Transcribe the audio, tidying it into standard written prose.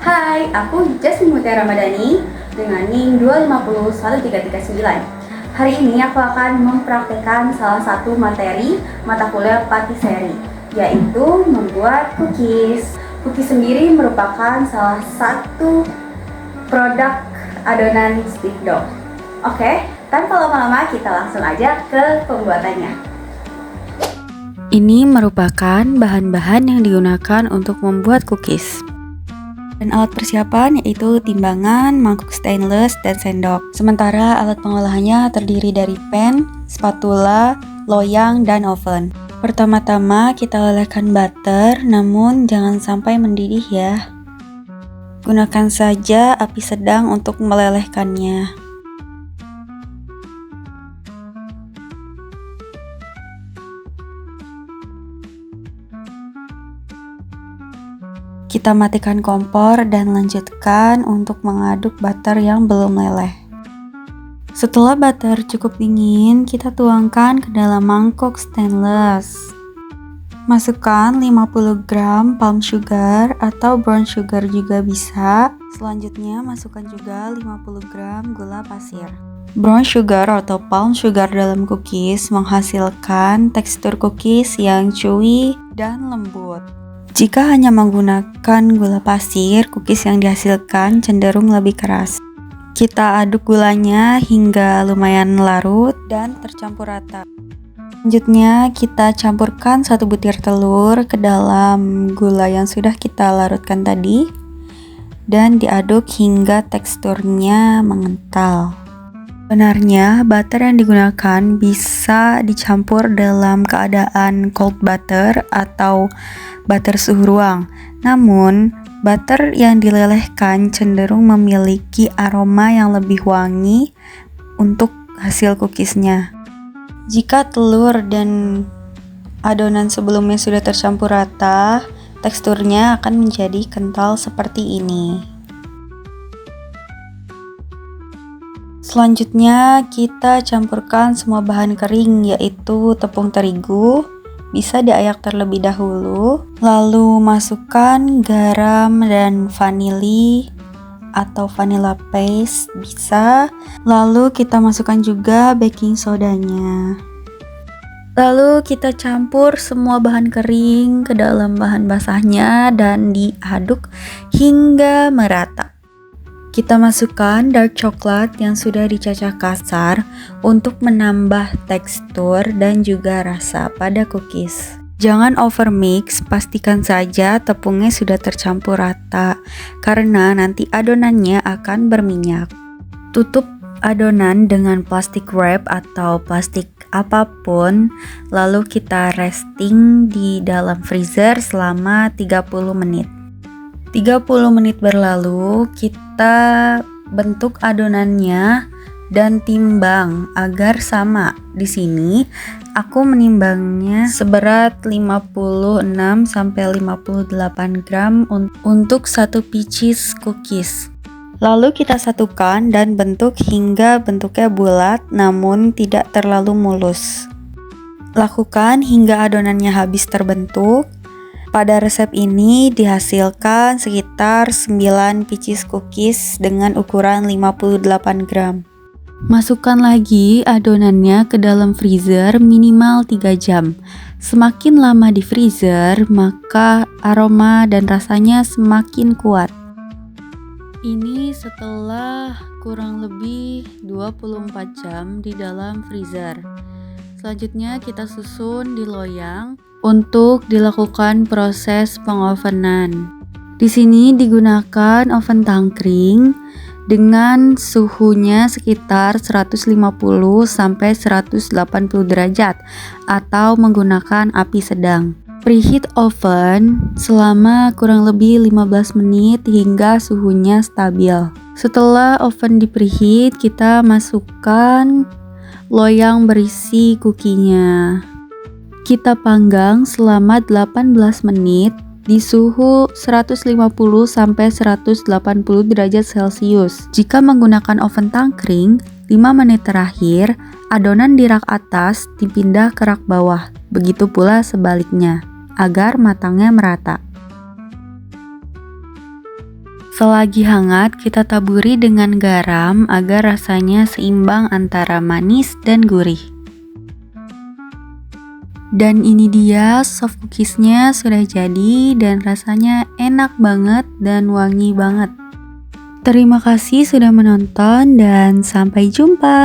Hai, aku Jasmine Mutiara Ramadhani dengan NIM 2501339. Hari ini aku akan mempraktekkan salah satu materi mata kuliah patisserie, yaitu membuat cookies. Cookies sendiri merupakan salah satu produk adonan stick dough. Oke, tanpa lama-lama kita langsung aja ke pembuatannya. Ini merupakan bahan-bahan yang digunakan untuk membuat cookies. Dan alat persiapan yaitu timbangan, mangkuk stainless, dan sendok. Sementara alat pengolahannya terdiri dari pan, spatula, loyang, dan oven. Pertama-tama kita lelehkan butter, namun jangan sampai mendidih ya. Gunakan saja api sedang untuk melelehkannya. Kita matikan kompor dan lanjutkan untuk mengaduk butter yang belum meleleh. Setelah butter cukup dingin, kita tuangkan ke dalam mangkok stainless. Masukkan 50 gram palm sugar atau brown sugar juga bisa. Selanjutnya masukkan juga 50 gram gula pasir. Brown sugar atau palm sugar dalam cookies menghasilkan tekstur cookies yang chewy dan lembut. Jika hanya menggunakan gula pasir, cookies yang dihasilkan cenderung lebih keras. Kita aduk gulanya hingga lumayan larut dan tercampur rata. Selanjutnya kita campurkan 1 butir telur ke dalam gula yang sudah kita larutkan tadi dan diaduk hingga teksturnya mengental. Sebenarnya butter yang digunakan bisa dicampur dalam keadaan cold butter atau butter suhu ruang. Namun, butter yang dilelehkan cenderung memiliki aroma yang lebih wangi untuk hasil cookiesnya. Jika telur dan adonan sebelumnya sudah tercampur rata, teksturnya akan menjadi kental seperti ini. Selanjutnya kita campurkan semua bahan kering, yaitu tepung terigu, bisa diayak terlebih dahulu, lalu masukkan garam dan vanili atau vanilla paste bisa, lalu kita masukkan juga baking sodanya. Lalu kita campur semua bahan kering ke dalam bahan basahnya dan diaduk hingga merata. Kita masukkan dark coklat yang sudah dicacah kasar untuk menambah tekstur dan juga rasa pada cookies. Jangan overmix, pastikan saja tepungnya sudah tercampur rata karena nanti adonannya akan berminyak. Tutup adonan dengan plastik wrap atau plastik apapun, lalu kita resting di dalam freezer selama 30 menit. 30 menit berlalu, kita bentuk adonannya dan timbang agar sama. Di sini aku menimbangnya seberat 56 sampai 58 gram untuk 1 pieces cookies. Lalu kita satukan dan bentuk hingga bentuknya bulat namun tidak terlalu mulus. Lakukan hingga adonannya habis terbentuk. Pada resep ini dihasilkan sekitar 9 pieces cookies dengan ukuran 58 gram. Masukkan lagi adonannya ke dalam freezer minimal 3 jam. Semakin lama di freezer, maka aroma dan rasanya semakin kuat. Ini setelah kurang lebih 24 jam di dalam freezer. Selanjutnya kita susun di loyang untuk dilakukan proses pengovenan. Di sini digunakan oven tangkring dengan suhunya sekitar 150 sampai 180 derajat atau menggunakan api sedang. Preheat oven selama kurang lebih 15 menit hingga suhunya stabil. Setelah oven di preheat, kita masukkan loyang berisi kukinya. Kita panggang selama 18 menit di suhu 150 sampai 180 derajat Celcius. Jika menggunakan oven tangkring, 5 menit terakhir, adonan di rak atas dipindah ke rak bawah. Begitu pula sebaliknya, agar matangnya merata. Selagi hangat, kita taburi dengan garam agar rasanya seimbang antara manis dan gurih. Dan ini dia soft cookiesnya sudah jadi dan rasanya enak banget dan wangi banget. Terima kasih sudah menonton dan sampai jumpa.